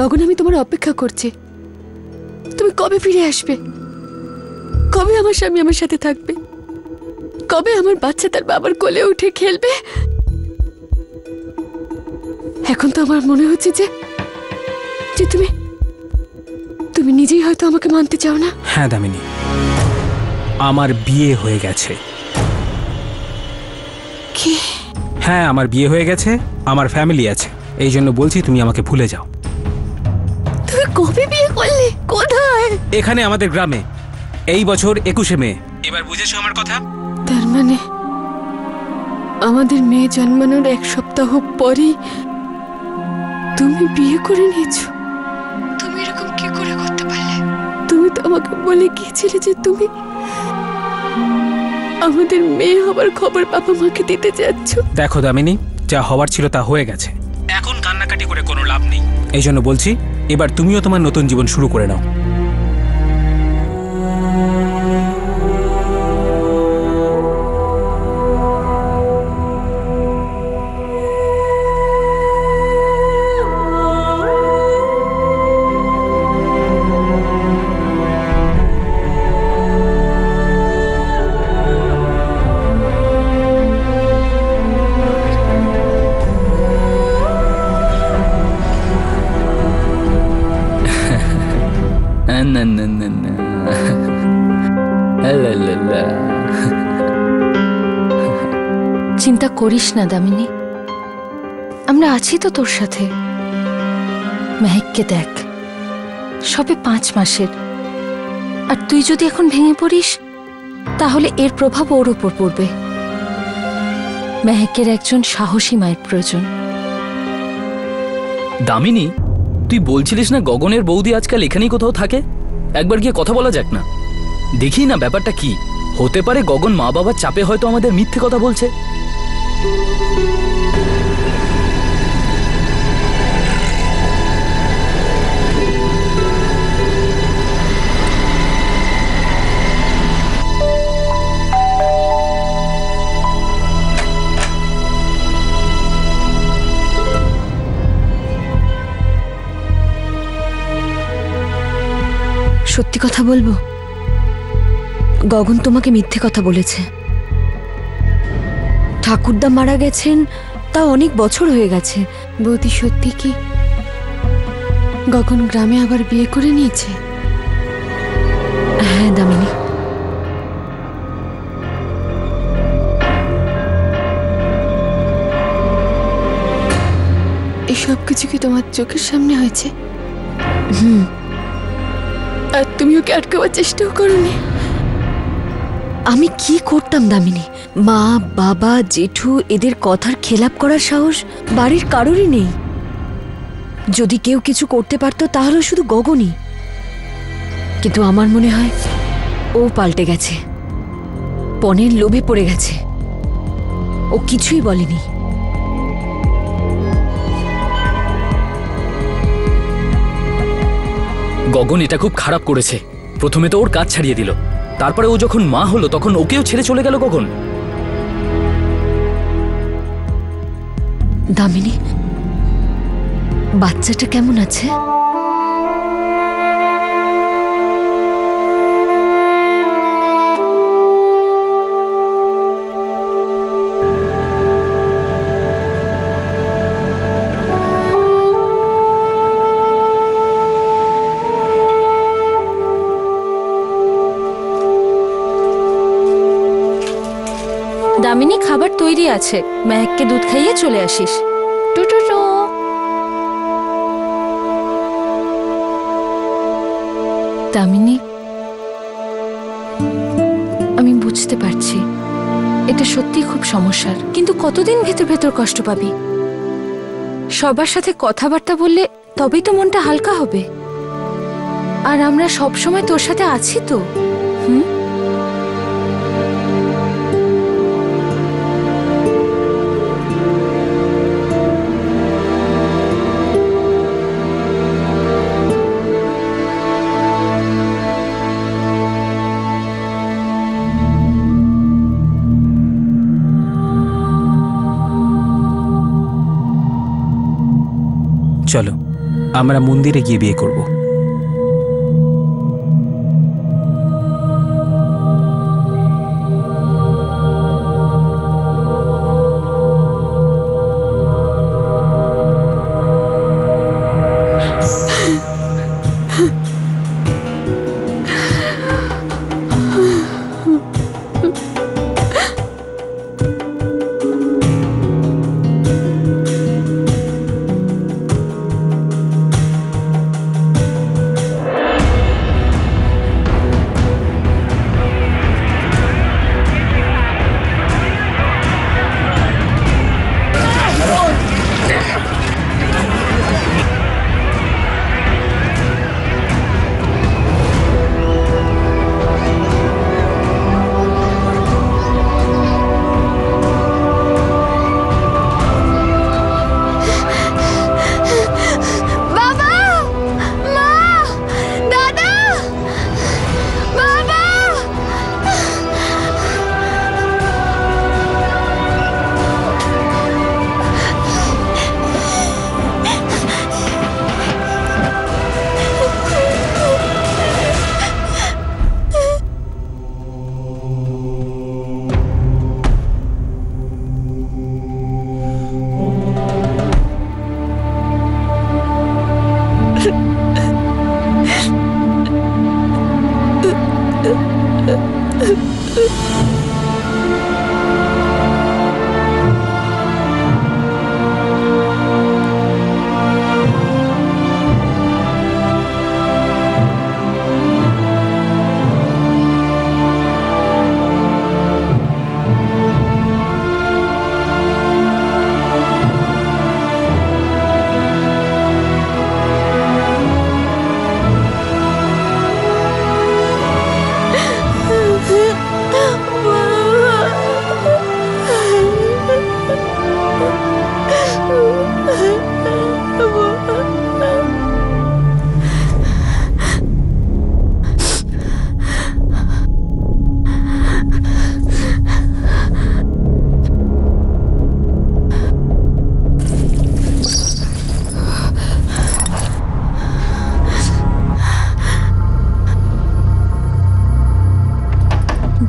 গগন, আমি তোমার অপেক্ষা করছি। তুমি কবে ফিরে আসবে? কবে আমার স্বামী আমার সাথে থাকবে? কবে আমার বাচ্চা তার বাবার কোলে উঠে খেলবে? এখন তো আমার মনে হচ্ছে যে তুমি নিজেই হয়তো আমাকে মানতে চাও না। হ্যাঁ দামিনী, আমার বিয়ে হয়ে গেছে। কি? হ্যাঁ, আমার বিয়ে হয়ে গেছে, আমার ফ্যামিলি আছে। এই জন্য বলছি তুমি আমাকে ভুলে যাও। তুমি কবে বিয়ে করলে? কোথায়? এখানে আমাদের গ্রামে, এই বছর 21শে মে। এবার বুঝেছো আমার কথা? তার মানে আমাদের মেয়ে জন্মানোর 1 সপ্তাহ পরেই তুমি বিয়ে করে নিয়েছো? তুমি এরকম কি করে করতে পারলে? তুমি তো আমাকে বলে গিয়েছিলে যে তুমি আমাদের মেয়ে হবার খবর বাবা মাকে দিতে যাচ্ছ। দেখো দামিনী, যা হওয়ার ছিল তা হয়ে গেছে। এখন কান্নাকাটি করে কোনো লাভ নেই। এই জন্য বলছি, এবার তুমিও তোমার নতুন জীবন শুরু করে নাও। চিন্তা করিস না দামিনী, আমরা আছি তো তোর সাথে। মেহেককে দেখ, সবে 5 মাসের, আর তুই যদি এখন ভেঙে পড়িস তাহলে এর প্রভাব ওর ওপর পড়বে। মেহেকের একজন সাহসী মায়ের প্রয়োজন। দামিনী, তুই বলছিলিস না গগনের বৌদি আজকাল এখানেই কোথাও থাকে? একবার গিয়ে কথা বলা যাক না, দেখি না ব্যাপারটা কি। হতে পারে গগন মা বাবার চাপে হয়তো আমাদের মিথ্যে কথা বলছে। সত্যি কথা বলবো, গগন তোমাকে মিথ্যে কথা বলেছে। ঠাকুরদা মারা গেছেন, তা অনেক বছর হয়ে গেছে। বৌদি, সত্যি কি গগন গ্রামে আবার বিয়ে করে নিয়েছে? হ্যাঁ দামিনী। এসব কিছু কি তোমার চোখের সামনে হয়েছে? আর তুমি ওকে আটকাবার চেষ্টাও করোনি? আমি কি করতাম দামিনী? মা, বাবা, জেঠু এদের কথার খেলাপ করার সাহস বাড়ির কারোরই নেই। যদি কেউ কিছু করতে পারতো তাহলে শুধু গগনই। কিন্তু আমার মনে হয় ও পাল্টে গেছে, পণের লোভে পড়ে গেছে। ও কিছুই বলেনি। গগন এটা খুব খারাপ করেছে। প্রথমে তো ওর কাজ ছাড়িয়ে দিল, তারপরে ও যখন মা হলো তখন ওকেও ছেড়ে চলে গেল গগন। দামিনী, বাচ্চাটা কেমন আছে? দামিনী, খাবার তৈরি আছে, মেহেককে দুধ খাইয়ে চলে আসিস। দামিনী, আমি বুঝতে পারছি এটা সত্যি খুব সমস্যার, কিন্তু কতদিন ভেতর ভেতর কষ্ট পাবি? সবার সাথে কথাবার্তা বললে তবেই তো মনটা হালকা হবে। আর আমরা সব সময় তোর সাথে আছি তো। চলো। আমরা মন্দিরে গিয়ে বিয়ে করব।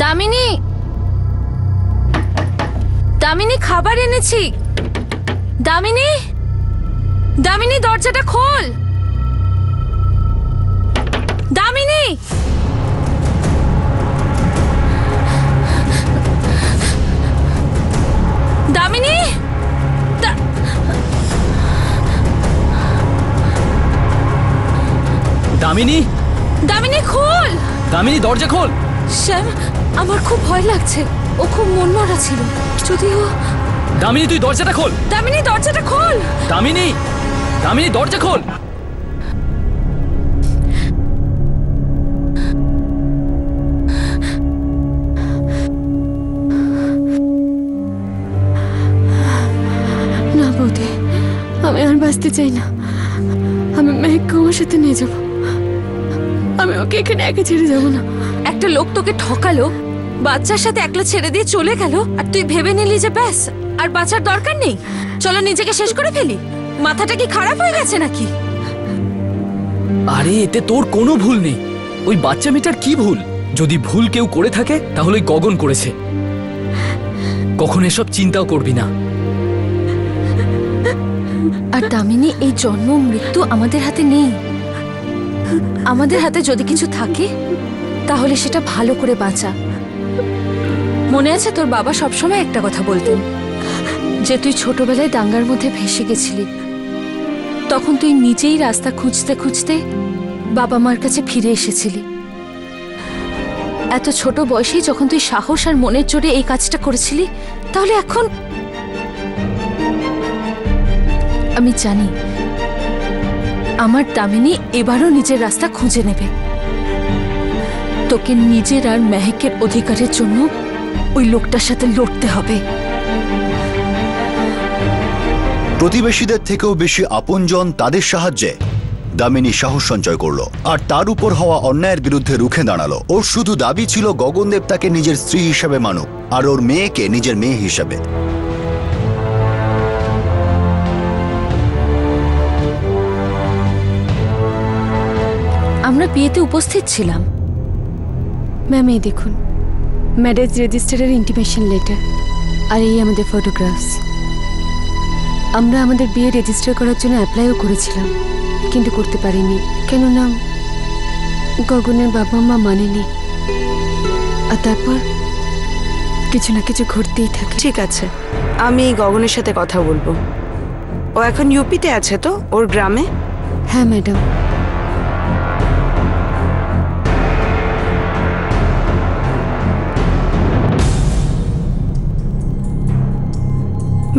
দামিনী, দামিনী খাবার এনেছি। দামিনী, দামিনী দরজাটা খোল। দামিনী, দামিনী, দামিনী, দামিনী খোল। দামিনী দরজা খোল। শ্যাম, আমার খুব ভয় লাগছে। ও খুব মনমরা ছিল। যদিও দামিনী তুই দরজাটা খোল। দামিনী দরজাটা খোল। দামিনী, দামিনী দরজা খোল। না বৌদি, আমি আর বাঁচতে চাই না। আমি মেহেককে আমার সাথে নিয়ে যাব। আমি ওকে এখানে একা ছেড়ে যাব না। একটা লোক তোকে ঠকালো, বাচ্চার সাথে একলা ছেড়ে দিয়ে চলে গেল, আর তুই ভেবে নিলি যে ব্যাস আর বাঁচার দরকার নেই। চলো নিজেকে শেষ করে ফেলি। মাথাটা কি খারাপ হয়ে গেছে নাকি? আরে এতে তোর কোনো ভুল নেই। ওই বাচ্চা মেয়েটার কি ভুল? যদি ভুল কেউ করে থাকে তাহলে ওই গগন করেছে। কখন এসব চিন্তাও করবি না। আর দামিনী, এই জন্ম মৃত্যু আমাদের হাতে নেই। আমাদের হাতে যদি কিছু থাকে তাহলে সেটা ভালো করে বাঁচা। মনে আছে তোর বাবা সবসময় একটা কথা বলতেন, যে তুই ছোটবেলায় দাঙ্গার মধ্যে ভেসে গেছিলি। তখন তুই নিজেই রাস্তা খুঁজতে খুঁজতে বাবা মার কাছে ফিরে এসেছিলি। এত ছোট বয়সেই যখন তুই সাহস আর মনের জোরে এই কাজটা করেছিলি, তাহলে এখন আমি জানি আমার দামিনী এবারও নিজের রাস্তা খুঁজে নেবে। তোকে নিজের আর মেহেকের অধিকারের জন্য ওই লোকটার সাথে লড়তে হবে। প্রতিবেশীদের থেকেও বেশি আপনজন তাদের সাহায্যে দামিনী সাহস সঞ্চয় করলো আর তার উপর হওয়া অন্যায়ের বিরুদ্ধে রুখে দাঁড়ালো। ওর শুধু দাবি ছিল গগনদেব তাকে নিজের স্ত্রী হিসেবে মানুক আর ওর মেয়েকে নিজের মেয়ে হিসেবে। বিয়েতে উপস্থিত ছিলাম। ম্যাম এই দেখুন, ম্যারেজ রেজিস্টারের ইন্টিমেশন লেটার, আর এই আমাদের ফটোগ্রাফস। আমরা আমাদের বিয়ে রেজিস্টার করার জন্য অ্যাপ্লাইও করেছিলাম, কিন্তু করতে পারিনি, কেননা গগনের বাবা মা মানেনি। আর তারপর কিছু না কিছু ঘটতেই থাকে। ঠিক আছে, আমি গগনের সাথে কথা বলবো। ও এখন ইউপিতে আছে তো, ওর গ্রামে? হ্যাঁ ম্যাডাম।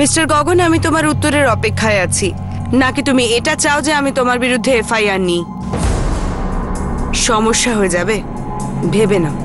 মিস্টার গগন, আমি তোমার উত্তরের অপেক্ষায় আছি। নাকি তুমি এটা চাও যে আমি তোমার বিরুদ্ধে এফআইআর নিই? সমস্যা হয়ে যাবে, ভেবে নাও।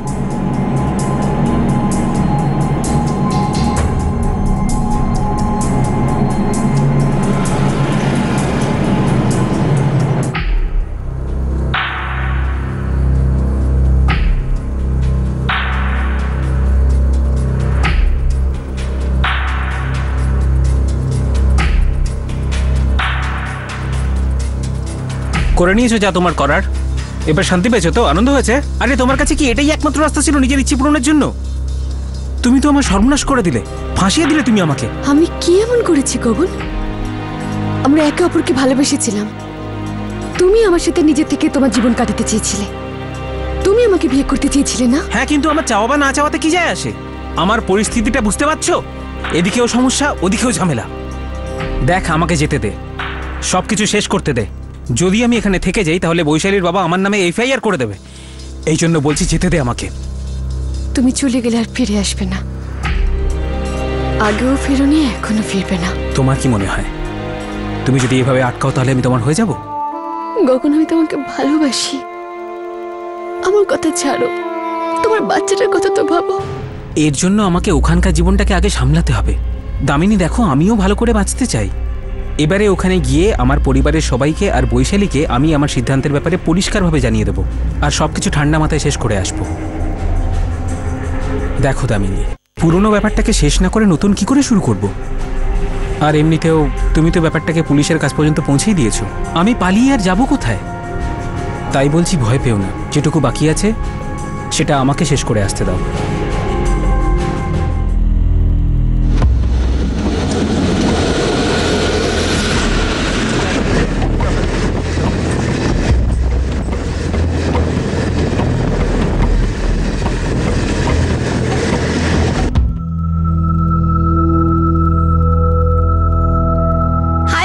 করে নিয়েছো যা তোমার করার, এবার শান্তি পেয়েছো তো? আনন্দ হয়েছে? আরে তোমার কাছে কি এটাই একমাত্র রাস্তা ছিল নিজের ইচ্ছে পূরণের জন্য? তুমি তো আমার সর্বনাশ করে দিলে, ফাঁসিয়ে দিলে তুমি আমাকে। আমি কি এমন করেছি গগন? আমরা একে অপরকে ভালোবেসেছিলাম। তুমি আমার সাথে নিজের থেকে তোমার জীবন কাটাতে চেয়েছিলে, তুমি আমাকে বিয়ে করতে চেয়েছিলে না? হ্যাঁ, কিন্তু আমার চাওয়া বা না চাওয়াতে কি যায় আসে? আমার পরিস্থিতিটা বুঝতে পারছো? এদিকেও সমস্যা, ওদিকেও ঝামেলা। দেখ, আমাকে যেতে দে, সবকিছু শেষ করতে দে। যদি আমি এখানে থেকে যাই তাহলে বৈশালীর বাবা আমার নামে এফআইআর করে দেবে। এই জন্য বলছি যেতে দে আমাকে। তুমি চলে গেলে আর ফিরে আসবে না, আগেও ফিরোনি, এখনো ফিরবে না। তোমার কি মনে হয় তুমি যদি এভাবে আটকাও তাহলে আমি তোমার হয়ে যাব? গগন, আমি তোমাকে ভালোবাসি। আমার কথা ছাড়ো, তোমার বাচ্চাটার কথা তো ভাবো। এর জন্য আমাকে ওখানকার জীবনটাকে আগে সামলাতে হবে। দামিনী দেখো, আমিও ভালো করে বাঁচতে চাই। এবারে ওখানে গিয়ে আমার পরিবারের সবাইকে আর বৈশালীকে আমি আমার সিদ্ধান্তের ব্যাপারে পরিষ্কারভাবে জানিয়ে দেবো, আর সবকিছু ঠান্ডা মাথায় শেষ করে আসবো। দেখো দামিনী, পুরনো ব্যাপারটাকে শেষ না করে নতুন কি করে শুরু করব? আর এমনিতেও তুমি তো ব্যাপারটাকে পুলিশের কাছ পর্যন্ত পৌঁছেই দিয়েছো। আমি পালিয়ে আর যাবো কোথায়? তাই বলছি, ভয় পেও না, যেটুকু বাকি আছে সেটা আমাকে শেষ করে আসতে দাও।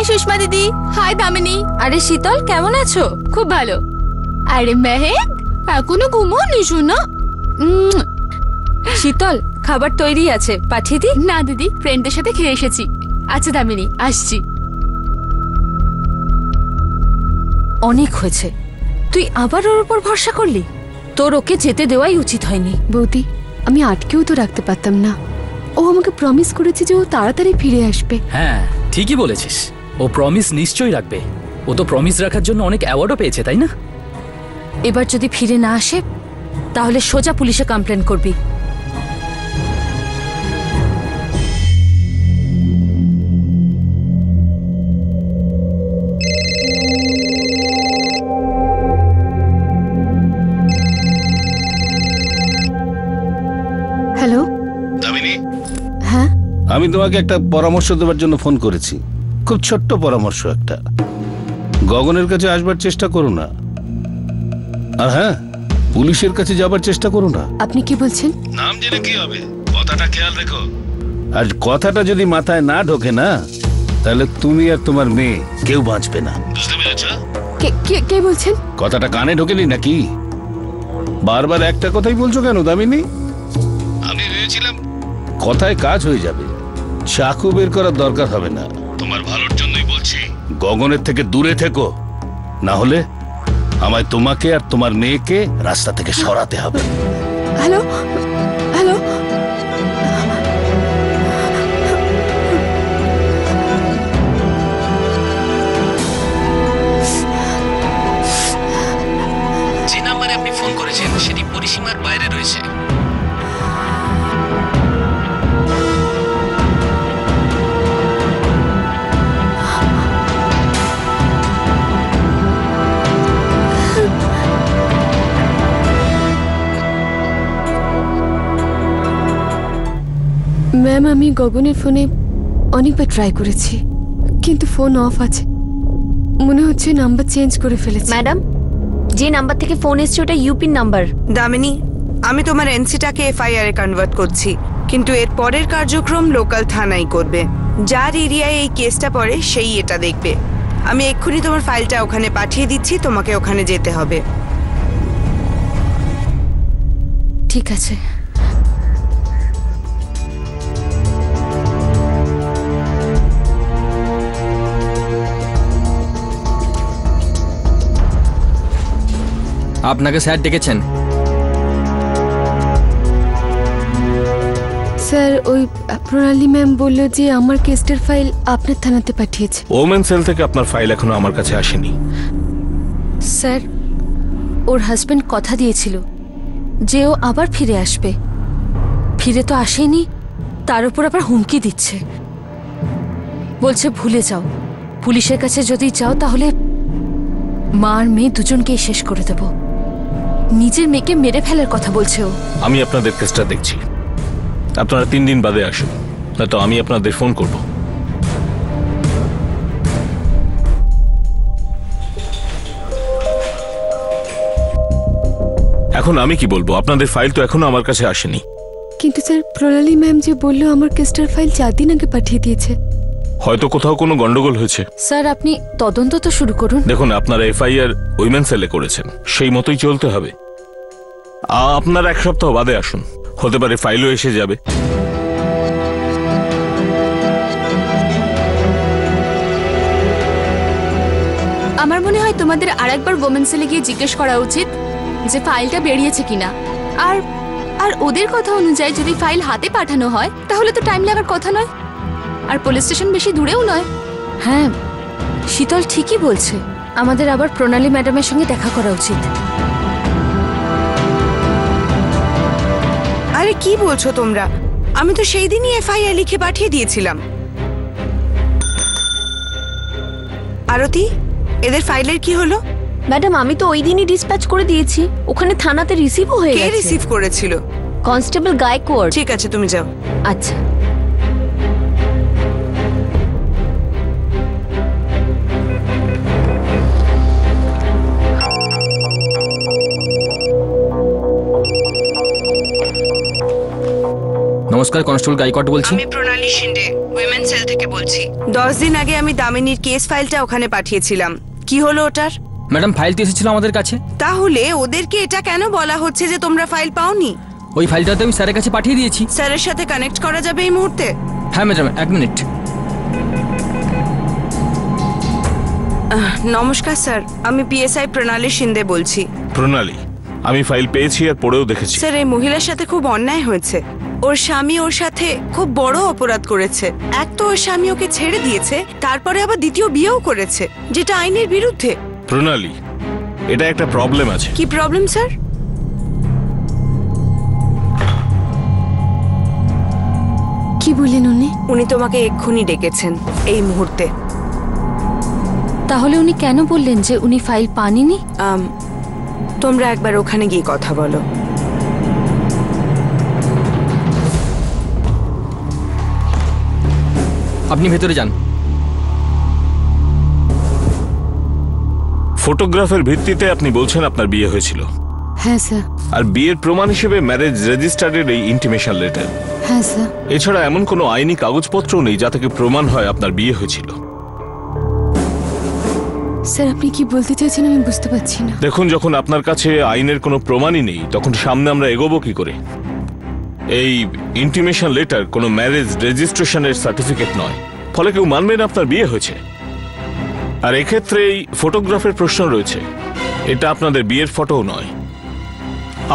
সুষমা দিদি, হাই দামিনী। আরে শীতল, কেমন আছো? খুব ভালো। আরে মেহেক, এখনো ঘুমোনি শোনা? শীতল, খাবার তৈরি আছে, পাঠিয়ে দি? না দিদি, ফ্রেন্ডদের সাথে খেয়ে এসেছি। আচ্ছা দামিনী, আসছি। অনেক হয়েছে, তুই আবার ওর উপর ভরসা করলি। তোর ওকে যেতে দেওয়াই উচিত হয়নি। বৌদি, আমি আটকেও তো রাখতে পারতাম না। ও আমাকে প্রমিস করেছে যে ও তাড়াতাড়ি ফিরে আসবে। হ্যাঁ, ঠিকই বলেছিস, ও প্রমিস নিশ্চয়ই রাখবে। ও তো প্রমিস রাখার জন্য অনেক অ্যাওয়ার্ডও পেয়েছে, তাই না? এবার যদি ফিরে না আসে তাহলে সোজা পুলিশে কমপ্লেন করবি। হ্যালো দামিনী, হ্যাঁ, আমি তোমাকে একটা পরামর্শ দেওয়ার জন্য ফোন করেছি। খুব ছোট্ট পরামর্শ একটা। গগনের কাছে আসবার চেষ্টা করো না, আর হ্যাঁ, পুলিশের কাছে যাবার চেষ্টা করো না। আপনি কি বলছেন? নাম জেনে কি হবে, কথাটা খেয়াল রেখো। আর কথাটা যদি মাথায় না ঢোকে না, তাহলে তুমি আর তোমার মেয়ে কেউ বাঁচবে না, বুঝতে পেরেছ? কে বলছেন? কথাটা কানে ঢোকেনি নাকি? বারবার একটা কথাই বলছো কেন দামিনী? আমি ভেবেছিলাম কথায় কাজ হয়ে যাবে, চাকু বের করার দরকার হবে না। তোমার ভালোর জন্যই বলছি, গগনের থেকে দূরে থেকো, না হলে আমায় তোমাকে আর তোমার মেয়েকে রাস্তা থেকে সরাতে হবে। হ্যালো হ্যালো, যে নাম্বারে আপনি ফোন করেছেন সেটি পরিসীমার বাইরে রয়েছে। ম্যাডাম, আমি গগনের ফোনে অনেকবার ট্রাই করেছি, কিন্তু ফোন অফ আছে। মনে হচ্ছে নাম্বার চেঞ্জ করে ফেলেছে। ম্যাডাম, যে নাম্বার থেকে ফোন এসছে ওটা ইউপির নাম্বার। দামিনী, আমি তোমার এনসিটাকে এফআইআর এ কনভার্ট করছি, কিন্তু এর পরের কার্যক্রম লোকাল থানায় করবে। যার এরিয়ায় এই কেসটা পড়ে সেই এটা দেখবে। আমি এক্ষুনি তোমার ফাইলটা ওখানে পাঠিয়ে দিচ্ছি, তোমাকে ওখানে যেতে হবে। ঠিক আছে। আপনাকে স্যার ডেকেছেন। স্যার, ওই প্রণালী ম্যাম বললো যে আমার কেসটার ফাইল আপনার থানাতে পাঠিয়েছে। ওমেন সেল থেকে আপনার ফাইল এখনো আমার কাছে আসেনি। স্যার, ওর হাজবেন্ড কথা দিয়েছিল যে ও আবার ফিরে আসবে। ফিরে তো আসেনি, তার উপর আবার হুমকি দিচ্ছে। বলছে ভুলে যাও, পুলিশের কাছে যদি যাও তাহলে মা আর মেয়ে দুজনকেই শেষ করে দেব। নিজের মেয়েকে মেরে ফেলার কথা বলছে ও। আমি আপনাদের কেসটা দেখছি, আপনারা 3 দিন বাদে আসুন, নয়তো আমি আপনাদের ফোন করব। এখন আমি কি বলবো? আপনাদের ফাইল তো এখনো আমার কাছে আসেনি। কিন্তু স্যার, প্রণালী ম্যাম যে বললো আমার কেসটার ফাইল 4 দিন আগে পাঠিয়ে দিয়েছে। হয়তো কোথাও কোনো গন্ডগোল হয়েছে। স্যার, আপনি তদন্ত তো শুরু করুন। দেখুন, আপনারা এফআইআর উইমেন সেলে করেছেন, সেই মতোই চলতে হবে। আপনারা 1 সপ্তাহ বাদে আসুন, হতে পারে ফাইলও এসে যাবে। আমার মনে হয় তোমাদের আরেকবার ওমেন সেলে গিয়ে জিজ্ঞেস করা উচিত যে ফাইলটা বেরিয়েছে কিনা। আর আর ওদের কথা অনুযায়ী যদি ফাইল হাতে পাঠানো হয় তাহলে তো টাইম লাগার কথা নয়, আর পুলিশ স্টেশন বেশি দূরেও নয়। হ্যাঁ, শীতল ঠিকই বলছে। আমাদের আবার প্রণালী ম্যাডামের সঙ্গে দেখা করা উচিত। আরে কি বলছো তোমরা? আমি তো সেই দিনই এফআইআর লিখে পাঠিয়ে দিয়েছিলাম। আরতি, এদের ফাইলের কি হলো? ম্যাডাম, আমি তো ওই দিনই ডিসপ্যাচ করে দিয়েছি। ওখানে থানাতে রিসিভও হয়ে কে গেছে। রিসিভ করেছিল? কনস্টেবল গায়কোয়াড়। ঠিক আছে, তুমি যাও। আচ্ছা। নমস্কার, কনস্টেবল গাইকোয়াড় বলছি। আমি প্রণালী শিন্ডে, উইমেন সেল থেকে বলছি। 10 দিন আগে আমি দামিনীর কেস ফাইলটা ওখানে পাঠিয়েছিলাম। কি হলো ওটার? ম্যাডাম, ফাইল তো এসেছিল আমাদের কাছে। তাহলে ওদেরকে এটা কেন বলা হচ্ছে যে তোমরা ফাইল পাওনি? ওই ফাইলটা তো আমি স্যারের কাছে পাঠিয়ে দিয়েছি। স্যারের সাথে কানেক্ট করা যাবে এই মুহূর্তে? হ্যাঁ ম্যাডাম, 1 মিনিট। নমস্কার স্যার, আমি পিএসআই প্রণালী শিন্ডে বলছি। প্রণালী, আমি ফাইল পেয়েছি আর পড়েও দেখেছি। স্যার, এই মহিলার সাথে খুব অন্যায় হয়েছে। ওর স্বামী ওর সাথে খুব বড় অপরাধ করেছে। এক তো ওর স্বামী ওকে ছেড়ে দিয়েছে, তারপরে আবার দ্বিতীয় বিয়েও করেছে, যেটা আইনের বিরুদ্ধে। প্রণালী, এটা একটা প্রবলেম আছে। কি প্রবলেম স্যার? কি বললেন উনি? উনি তোমাকে এক্ষুনি ডেকেছেন, এই মুহূর্তে। তাহলে উনি কেন বললেন যে উনি ফাইল পাননি? তোমরা একবার ওখানে গিয়ে কথা বলো। আপনি ভেতরে যান। ফটোগ্রাফের ভিত্তিতে আপনি বলছেন আপনার বিয়ে হয়েছিল? হ্যাঁ স্যার। আর বিয়ের প্রমাণ হিসেবে ম্যারেজ রেজিস্টার্ডের এই ইন্টিমেশন লেটার? হ্যাঁ স্যার। এছাড়া এমন কোনো আইনি কাগজপত্র নেই যা থেকে প্রমাণ হয় আপনার বিয়ে হয়েছিল? স্যার, আপনি কি বলতে চাইছেন আমি বুঝতে পারছি না। দেখুন, যখন আপনার কাছে আইনের কোনো প্রমাণই নেই তখন সামনে আমরা এগোবো কি করে? এই ইন্টিমেশন লেটার কোনো ম্যারেজ রেজিস্ট্রেশনের সার্টিফিকেট নয়, ফলে কেউ মানবে না আপনার বিয়ে হয়েছে। আর এক্ষেত্রে এই ফটোগ্রাফের প্রশ্ন রয়েছে, এটা আপনাদের বিয়ের ফটোও নয়।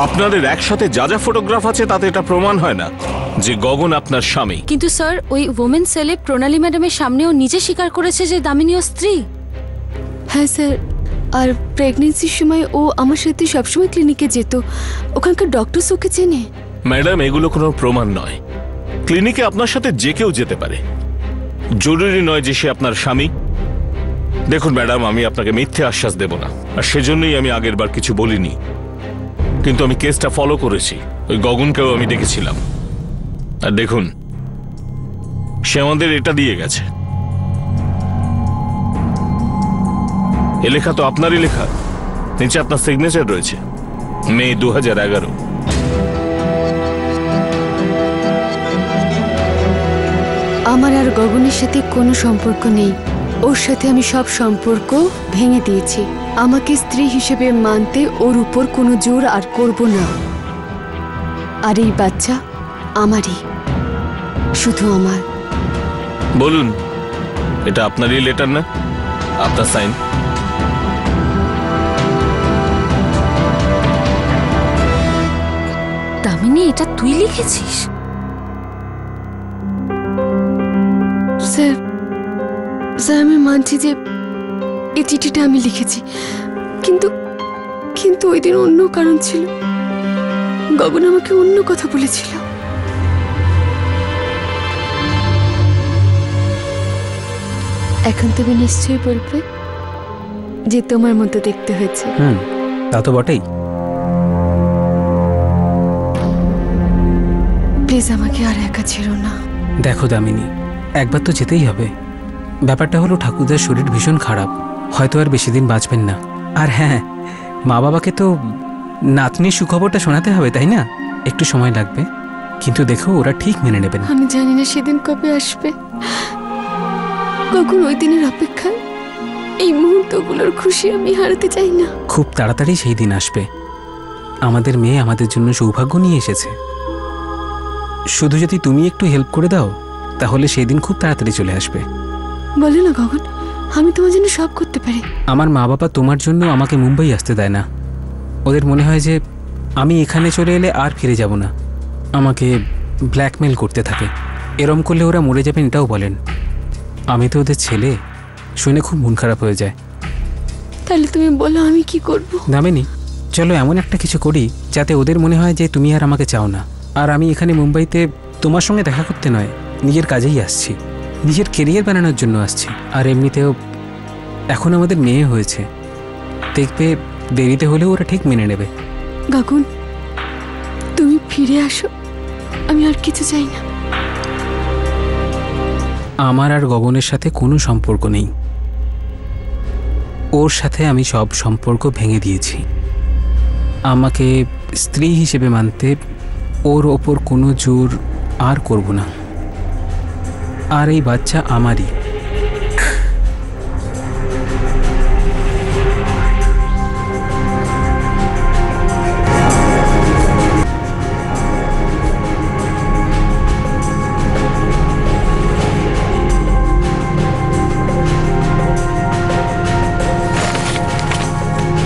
আপনাদের একসাথে যা যা ফটোগ্রাফ আছে তাতে এটা প্রমাণ হয় না যে গগন আপনার স্বামী। কিন্তু স্যার, ওই ওমেন সেলে প্রণালী ম্যাডামের সামনেও নিজে স্বীকার করেছে যে দামিনী ওর স্ত্রী। হ্যাঁ স্যার, আর প্রেগনেন্সির সময় ও আমার সাথে সবসময় ক্লিনিকে যেত। ওখানকার ডক্টরস ওকে চেনে। ম্যাডাম, এগুলো কোনো প্রমাণ নয়। ক্লিনিকে আপনার সাথে যে কেউ যেতে পারে, জরুরি নয় যে সে আপনার স্বামী। দেখুন ম্যাডাম, আমি আপনাকে মিথ্যে আশ্বাস দেব না, আর সেজন্যই আমি আগের বার কিছু বলিনি। কিন্তু আমি কেসটা ফলো করেছি, ওই গগনকেও আমি ডেকেছিলাম। আর দেখুন, সে আমাদের এটা দিয়ে গেছে। এ লেখা তো আপনারই লেখা, নিচে আপনার সিগনেচার রয়েছে, মে 2011। আমার আর গগনের সাথে কোনো সম্পর্ক নেই। ওর সাথে আমি সব সম্পর্ক ভেঙে দিয়েছি। আমাকে স্ত্রী হিসেবে মানতে ওর উপর কোনো জোর আর করব না। আর এই বাচ্চা আমারই, শুধু আমার। বলুন, এটা আপনারই লেটার না? আপনার সাইন? দামিনী, এটা তুই লিখেছিস? স্যার, আমি মানছি যে এই চিঠিটা আমি লিখেছি, কিন্তু কিন্তু ওই দিন অন্য কারণ ছিল। গগন আমাকে অন্য কথা বলেছিল। এখন তুমি নিশ্চয়ই বলবে যে তোমার মতো দেখতে হয়েছে। তা তো বটেই। প্লিজ আমাকে আর একা ছেড়ো না। দেখো দামিনী, একবার তো যেতেই হবে। ব্যাপারটা হলো ঠাকুরদার শরীর ভীষণ খারাপ, হয়তো আর বেশি দিন বাঁচবেন না। আর হ্যাঁ, মা বাবাকে তো নাতনির সুখবরটা শোনাতে হবে, তাই না? একটু সময় লাগবে, কিন্তু দেখো ওরা ঠিক মেনে নেবেন। আমি জানি না সেদিন কবে আসবে। কখন ওই দিনের অপেক্ষায় এই মুহূর্তগুলোর খুশি আমি হারাতে চাই না। খুব তাড়াতাড়ি সেই দিন আসবে। আমাদের মেয়ে আমাদের জন্য সৌভাগ্য নিয়ে এসেছে। শুধু যদি তুমি একটু হেল্প করে দাও, তাহলে সেই দিন খুব তাড়াতাড়ি চলে আসবে। বলো না গগন, আমি তোমার জন্য সব করতে পারি। আমার মা বাবা তোমার জন্য আমাকে মুম্বাই আসতে দেয় না। ওদের মনে হয় যে আমি এখানে চলে এলে আর ফিরে যাব না। আমাকে ব্ল্যাকমেল করতে থাকে। এরম করলে ওরা মরে যাবেন এটাও বলেন। আমি তো ওদের ছেলে, শুনে খুব মন খারাপ হয়ে যায়। তাহলে তুমি বলো আমি কি করব? দামিনী, চলো এমন একটা কিছু করি যাতে ওদের মনে হয় যে তুমি আর আমাকে চাও না। আর আমি এখানে মুম্বাইতে তোমার সঙ্গে দেখা করতে নয়, নিজের কাজেই আসছি, নিজের কেরিয়ার বানানোর জন্য আসছি। আর এমনিতেও এখন আমাদের মেয়ে হয়েছে, দেখবে দেরিতে হলেও ওরা ঠিক মেনে নেবে। গগন, তুমি ফিরে আসো, আমি আর কিছু চাই না। আমার আর গগনের সাথে কোনো সম্পর্ক নেই। ওর সাথে আমি সব সম্পর্ক ভেঙে দিয়েছি। আমাকে স্ত্রী হিসেবে মানতে ওর ওপর কোনো জোর আর করব না। আর এই বাচ্চা আমারই।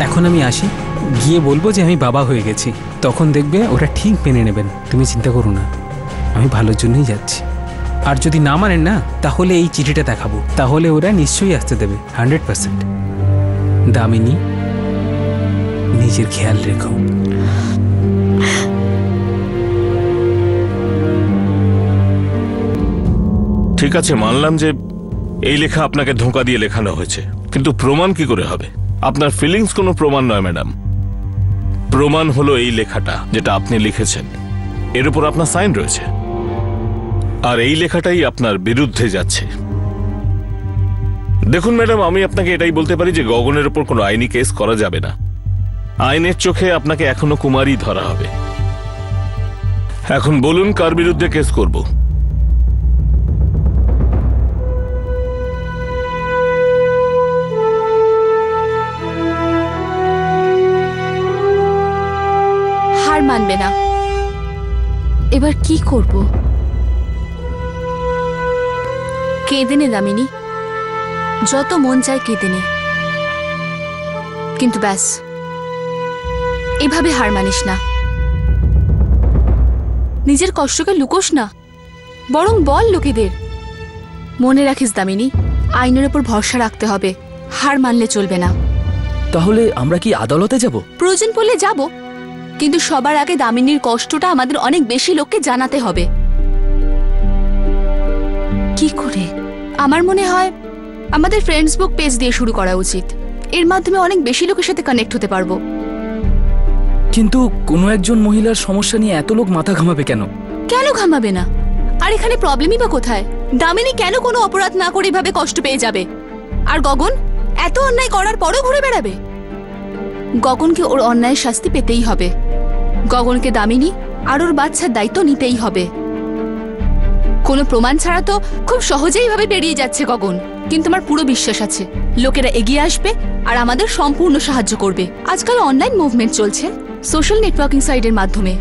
এখন আমি আসি, গিয়ে বলবো যে আমি বাবা হয়ে গেছি। তখন দেখবে ওরা ঠিক মেনে নেবেন। তুমি চিন্তা করো না, আমি ভালোর জন্যই যাচ্ছি। আর যদি না মানেন না, তাহলে এই চিঠিটা দেখাবো, তাহলে ওরা নিশ্চয়ই আসতে দেবে 100%। দামিনী, নিজের খেয়াল রেখো। ঠিক আছে, মানলাম যে এই লেখা আপনাকে ধোঁকা দিয়ে লেখানো হয়েছে, কিন্তু প্রমাণ কি করে হবে? আপনার ফিলিংস কোনো প্রমাণ নয় ম্যাডাম। প্রমাণ হলো এই লেখাটা, যেটা আপনি লিখেছেন, এর উপর আপনার সাইন রয়েছে। আর এই লেখাটাই আপনার বিরুদ্ধে যাচ্ছে। দেখুন ম্যাডাম, আমি আপনাকে এটাই বলতে পারি যে গগনের উপর কোনো আইনি কেস করা যাবে না। আইনের চোখে আপনাকে এখনো কুমারী ধরা হবে। এখন বলুন, কার বিরুদ্ধে কেস করব? হার মানবে না। এবার কি করব? কেঁদে নে দামিনী, যত মন চায় কেঁদে নে, কিন্তু ব্যাস এভাবে হার মানিস না। নিজের কষ্টকে লুকোস না, বরং বল লোকেদের। মনে রাখিস দামিনী, আইনের উপর ভরসা রাখতে হবে, হার মানলে চলবে না। তাহলে আমরা কি আদালতে যাব? প্রয়োজন পড়লে যাব, কিন্তু সবার আগে দামিনীর কষ্টটা আমাদের অনেক বেশি লোককে জানাতে হবে। কি করে? আমার মনে হয় আমাদের ফ্রেন্ডসবুক পেজ দিয়ে শুরু করা উচিত। এর মাধ্যমে অনেক বেশি লোকের সাথে কানেক্ট হতে পারবো। কিন্তু কোনো একজন মহিলার সমস্যা নিয়ে এত লোক মাথা ঘামাবে কেন? কেন ঘামাবে না? আর এখানে প্রবলেমই বা কোথায়? দামিনী কেন কোনো অপরাধ না করে এভাবে কষ্ট পেয়ে যাবে? আর গগন এত অন্যায় করার পরও ঘুরে বেড়াবে? গগনকে ওর অন্যায়ের শাস্তি পেতেই হবে। গগনকে দামিনী আর ওর বাচ্চার দায়িত্ব নিতেই হবে। কোনো প্রমাণ ছাড়া তো খুব সহজেই ভাবে বেরিয়ে যাচ্ছে গগন, কিন্তু আমার পুরো বিশ্বাস আছে লোকেরা এগিয়ে আসবে আর আমাদের সম্পূর্ণ সাহায্য করবে। আজকাল অনলাইন মুভমেন্ট চলছে সোশ্যাল নেটওয়ার্কিং সাইটের মাধ্যমে।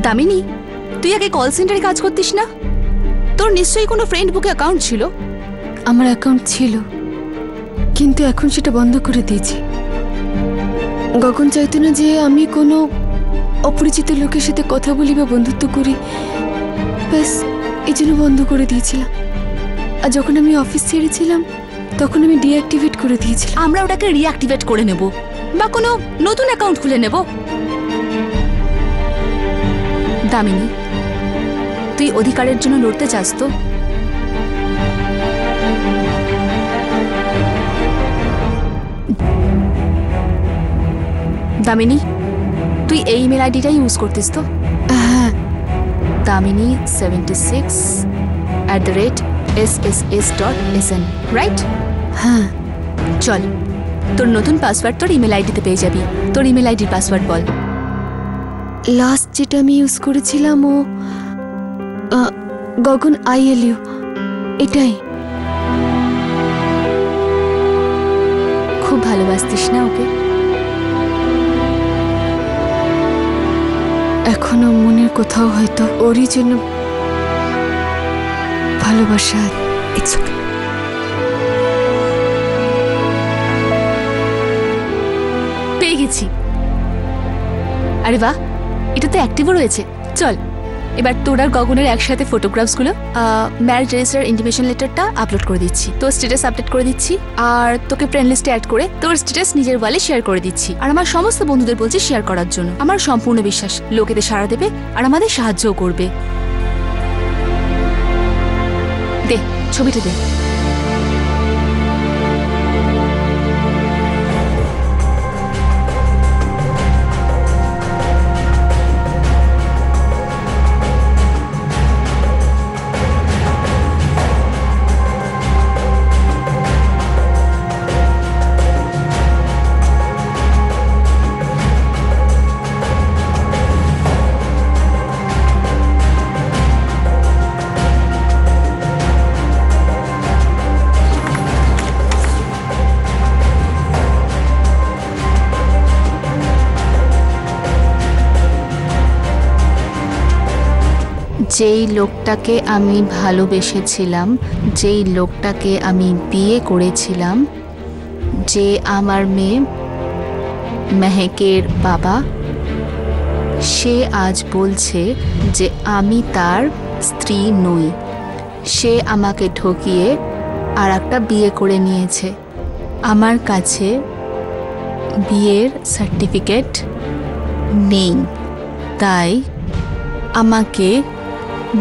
দামিনী, তুই আগে কল সেন্টারে কাজ করতিস না? তোর নিশ্চয়ই কোনো ফ্রেন্ড বুকে অ্যাকাউন্ট ছিল। আমার অ্যাকাউন্ট ছিল, কিন্তু এখন সেটা বন্ধ করে দিয়েছি। গগন চাইতো না যে আমি কোনো অপরিচিত লোকের সাথে কথা বলি বা বন্ধুত্ব করি, ব্যাস এই জন্য বন্ধ করে দিয়েছিলাম। আর যখন আমি অফিস ছেড়েছিলাম তখন আমি ডিঅ্যাক্টিভেট করে দিয়েছিলাম। আমরা ওটাকে রিঅ্যাক্টিভেট করে নেব বা কোনো নতুন অ্যাকাউন্ট খুলে নেব। দামিনী, তুই অধিকারের জন্য লড়তে চাস তো? দামিনী, তুই এই ইমেল আইডিটাই ইউজ করতিস তো? হ্যাঁ। Damini 76@sss.sn, right? হ্যাঁ। চল, তোর নতুন পাসওয়ার্ড তোর ইমেল আইডিতে পেয়ে যাবি। তোর ইমেল আইডির পাসওয়ার্ড বল। লাস্ট যেটা আমি ইউজ করেছিলাম ও গগন ILU, এটাই। খুব ভালোবাসতিস না ওকে? এখনো মনের কোথাও হয়তো ওরই জন্য ভালোবাসা। It's okay. পেয়ে গেছি। আরে বাহ, এটা তো অ্যাক্টিভও রয়েছে। চল, এবার তোর আর গগনের একসাথে ফটোগ্রাফসগুলো ম্যারেজ রেজিস্টার ইন্টিমেশন লেটারটা আপলোড করে দিচ্ছি, তোর স্ট্যাটাস আপডেট করে দিচ্ছি, আর তোকে ফ্রেন্ড লিস্টে অ্যাড করে তোর স্ট্যাটাস নিজের ওয়ালে শেয়ার করে দিচ্ছি। আর আমার সমস্ত বন্ধুদের বলছি শেয়ার করার জন্য। আমার সম্পূর্ণ বিশ্বাস লোকেদের সাড়া দেবে আর আমাদের সাহায্যও করবে। দে ছবিটা দে। যেই লোকটাকে আমি ভালোবেসেছিলাম, যেই লোকটাকে আমি বিয়ে করেছিলাম, যে আমার মেয়ে মেহেকের বাবা, সে আজ বলছে যে আমি তার স্ত্রী নই। সে আমাকে ঠকিয়ে আর একটা বিয়ে করে নিয়েছে। আমার কাছে বিয়ের সার্টিফিকেট নেই, তাই আমাকে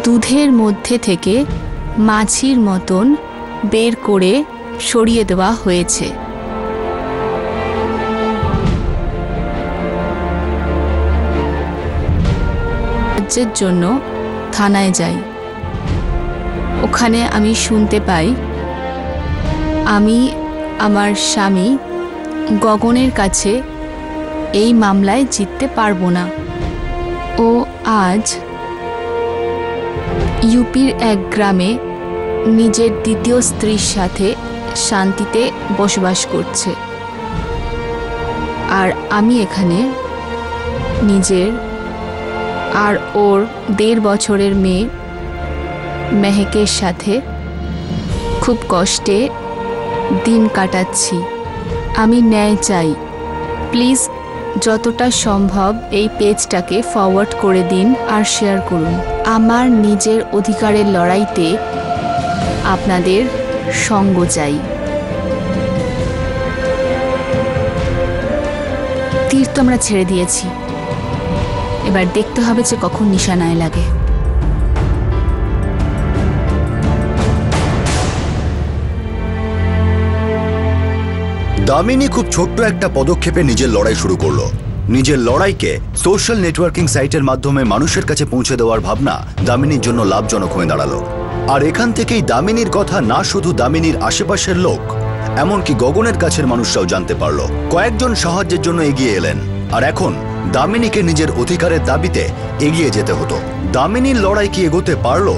দুধের মধ্যে থেকে মাছির মতন বের করে সরিয়ে দেওয়া হয়েছে। সাহায্যের জন্য থানায় যাই। ওখানে আমি শুনতে পাই আমি আমার স্বামী গগনের কাছে এই মামলায় জিততে পারবো না। ও আজ ইউপির এক গ্রামে নিজের দ্বিতীয় স্ত্রীর সাথে শান্তিতে বসবাস করছে, আর আমি এখানে নিজের আর ওর 1.5 বছরের মেয়ে মেহেকের সাথে খুব কষ্টে দিন কাটাচ্ছি। আমি ন্যায় চাই। প্লিজ যতটা সম্ভব এই পেজটাকে ফরওয়ার্ড করে দিন আর শেয়ার করুন। আমার নিজের অধিকারের লড়াইতে আপনাদের সঙ্গ চাই। তীর তো আমরা ছেড়ে দিয়েছি, এবার দেখতে হবে যে কখন নিশানায় লাগে। দামিনী খুব ছোট্ট একটা পদক্ষেপে নিজের লড়াই শুরু করলো। নিজের লড়াইকে সোশ্যাল নেটওয়ার্কিং সাইটের মাধ্যমে মানুষের কাছে পৌঁছে দেওয়ার ভাবনা দামিনীর জন্য লাভজনক হয়ে দাঁড়ালো। আর এখান থেকেই দামিনীর কথা না শুধু দামিনীর আশেপাশের লোক, এমনকি গগনের কাছের মানুষরাও জানতে পারল। কয়েকজন সাহায্যের জন্য এগিয়ে এলেন, আর এখন দামিনীকে নিজের অধিকারের দাবিতে এগিয়ে যেতে হতো। দামিনীর লড়াই কি এগোতে পারল?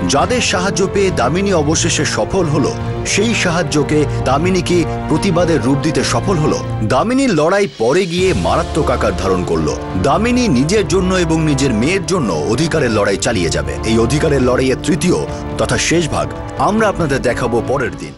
যাদের সাহায্য পেয়ে দামিনী অবশেষে সফল হলো, সেই সাহায্যকে দামিনী কি প্রতিবাদের রূপ দিতে সফল হলো? দামিনীর লড়াই পরে গিয়ে মারাত্মক আকার ধারণ করলো। দামিনী নিজের জন্য এবং নিজের মেয়ের জন্য অধিকারের লড়াই চালিয়ে যাবে। এই অধিকারের লড়াইয়ের তৃতীয় তথা শেষ ভাগ আমরা আপনাদের দেখাবো পরের দিন।